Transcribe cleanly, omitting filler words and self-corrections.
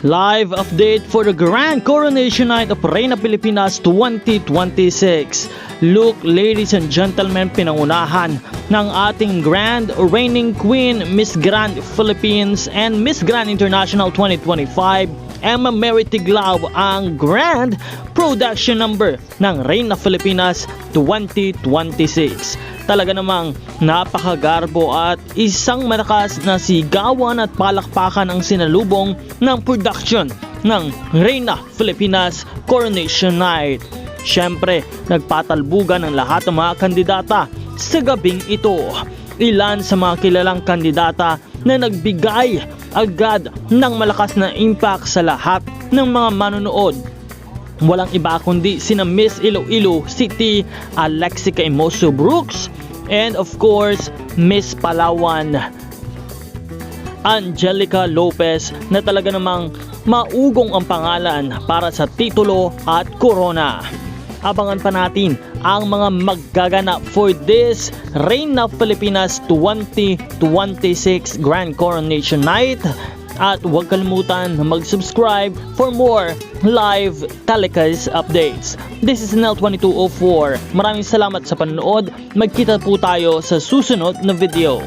Live update for the Grand Coronation Night of Reyna Pilipinas 2026. Look, ladies and gentlemen, pinangunahan ng ating Grand Reigning Queen, Miss Grand Philippines and Miss Grand International 2025, Emma Mary Tiglao, ang Grand Production Number ng Reyna Pilipinas 2026. Talaga namang napakagarbo at isang malakas na sigawan at palakpakan ang sinalubong ng production ng Reyna Pilipinas Coronation Night. Siyempre, nagpatalbugan ang lahat ng mga kandidata sa gabing ito. Ilan sa mga kilalang kandidata na nagbigay agad ng malakas na impact sa lahat ng mga manonood. Walang iba kundi sina Miss Iloilo City, Alexica Emoso Brooks, and of course, Miss Palawan, Angelica Lopez, na talaga namang maugong ang pangalan para sa titulo at korona. Abangan pa natin ang mga maggaganap for this Reyna Pilipinas 2026 Grand Coronation Night. At huwag kalimutan mag-subscribe for more live telecast updates. This is Nel2204. Maraming salamat sa panonood. Magkita po tayo sa susunod na video.